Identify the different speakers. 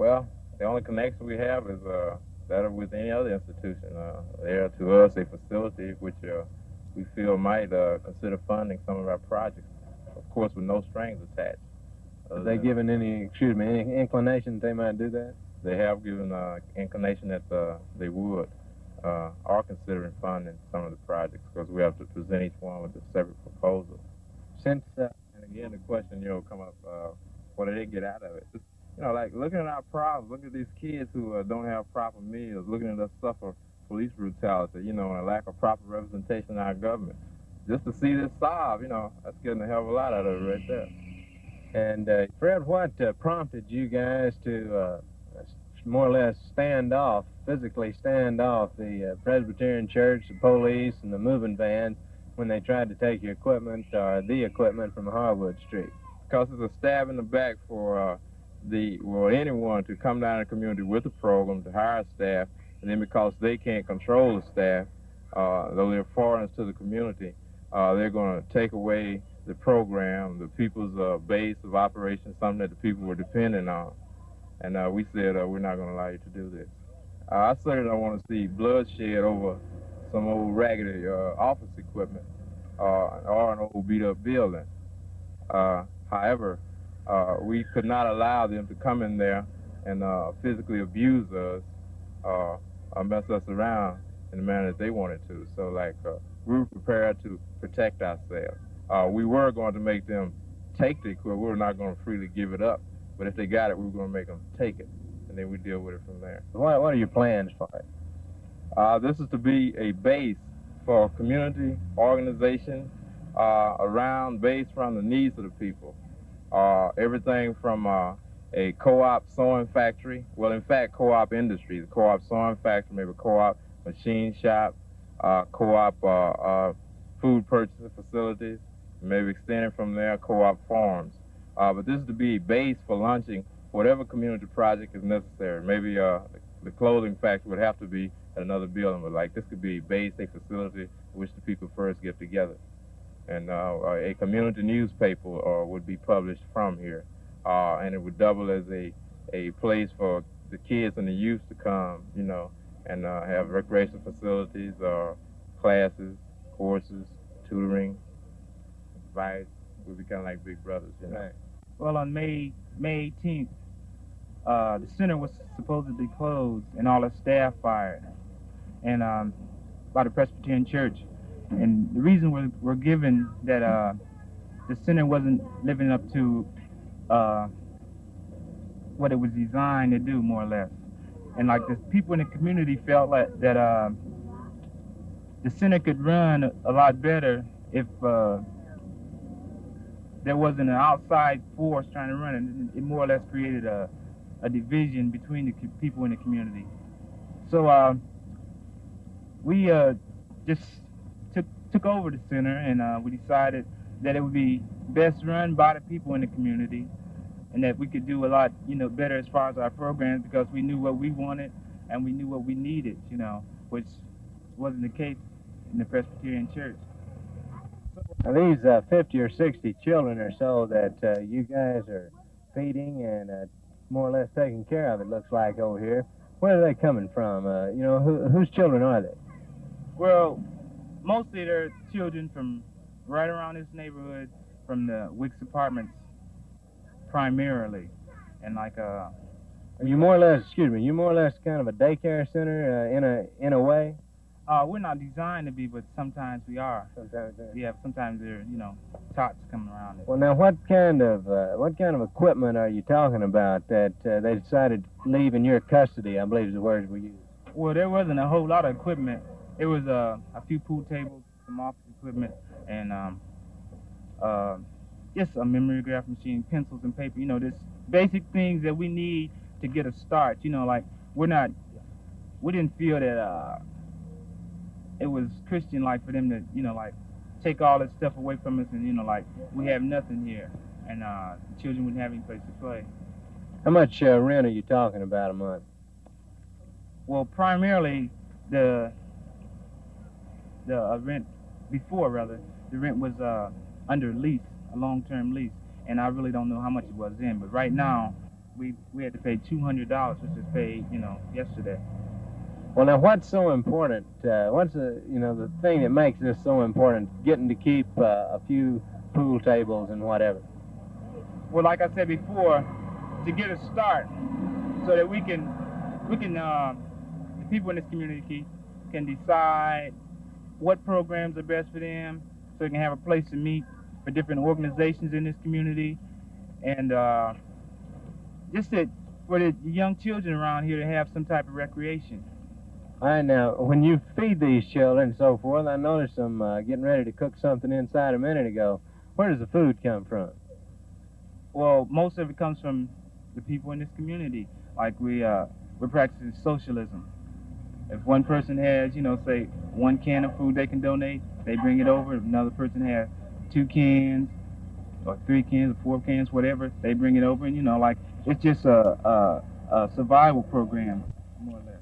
Speaker 1: Well, the only connection we have is that of with any other institution. They are to us a facility which we feel might consider funding some of our projects, of course, with no strings attached.
Speaker 2: Have they given any inclination that they might do that?
Speaker 1: They have given inclination that they would, are considering funding some of the projects because we have to present each one with a separate proposal.
Speaker 2: Since
Speaker 1: and again, the question, come up, what do they get out of it? Like looking at our problems, looking at these kids who don't have proper meals, looking at us suffer police brutality, and a lack of proper representation in our government. Just to see this solved, that's getting a hell of a lot out of it right there.
Speaker 2: And Fred, what prompted you guys to more or less physically stand off the Presbyterian Church, the police, and the moving vans when they tried to take your equipment or the equipment from Harwood Street?
Speaker 1: Because it's a stab in the back for anyone to come down in the community with a program to hire staff, and then because they can't control the staff, though they're foreigners to the community, they're going to take away the program, the people's base of operations, something that the people were depending on. And we said, we're not going to allow you to do this. I certainly don't want to see bloodshed over some old raggedy office equipment or an old beat-up building. However, we could not allow them to come in there and physically abuse us or mess us around in the manner that they wanted to. So, we were prepared to protect ourselves. We were going to make them take the equipment. We were not going to freely give it up. But if they got it, we were going to make them take it, and then we deal with it from there.
Speaker 2: What are your plans for it?
Speaker 1: This is to be a base for community organization based around the needs of the people. Everything from a co-op sewing factory, well, in fact, co-op industry, the co-op sewing factory, maybe co-op machine shop, co-op food purchasing facilities, maybe extending from there, co-op farms. But this is to be a base for launching whatever community project is necessary. Maybe the clothing factory would have to be at another building, but this could be a base, a facility in which the people first get together. And a community newspaper would be published from here. And it would double as a place for the kids and the youth to come, and have recreation facilities, classes, courses, tutoring, advice. We'd be kind of like big brothers,
Speaker 2: Right.
Speaker 3: Well, on May 18th, the center was supposedly closed and all its staff fired, and by the Presbyterian Church. And the reason we're given that the center wasn't living up to what it was designed to do, more or less. And the people in the community felt like that the center could run a lot better if there wasn't an outside force trying to run it. It more or less created a division between the people in the community. So we just took over the center, and we decided that it would be best run by the people in the community, and that we could do a lot, better as far as our programs, because we knew what we wanted and we knew what we needed, which wasn't the case in the Presbyterian Church.
Speaker 2: Now, these 50 or 60 children or so that you guys are feeding and more or less taking care of, it looks like over here, where are they coming from? Whose children are they?
Speaker 3: Well, mostly they're children from right around this neighborhood, from the Wicks apartments primarily. And
Speaker 2: you more or less kind of a daycare center in a way?
Speaker 3: We're not designed to be, but sometimes we are. Sometimes there are, tots coming around.
Speaker 2: Well, now, what kind of equipment are you talking about that they decided to leave in your custody, I believe is the words we used?
Speaker 3: Well, there wasn't a whole lot of equipment. It was a few pool tables, some office equipment, and just a mimeograph machine, pencils and paper, just basic things that we need to get a start. We didn't feel that it was Christian-like for them to, take all this stuff away from us and, we have nothing here. And the children wouldn't have any place to play.
Speaker 2: How much rent are you talking about a month?
Speaker 3: Well, primarily the rent before, the rent was under lease, a long-term lease. And I really don't know how much it was then. But right now, we had to pay $200, which was paid, yesterday.
Speaker 2: Well, now what's so important? What's the thing that makes this so important? Getting to keep a few pool tables and whatever.
Speaker 3: Well, like I said before, to get a start, so that we can the people in this community can decide what programs are best for them, so they can have a place to meet for different organizations in this community, and just for the young children around here to have some type of recreation.
Speaker 2: All right, now, when you feed these children and so forth, I noticed them getting ready to cook something inside a minute ago. Where does the food come from?
Speaker 3: Well, most of it comes from the people in this community. Like we're practicing socialism. If one person has, say 1 can of food they can donate, they bring it over. If another person has 2 cans or 3 cans or 4 cans, whatever, they bring it over. And, it's just a survival program, more or less.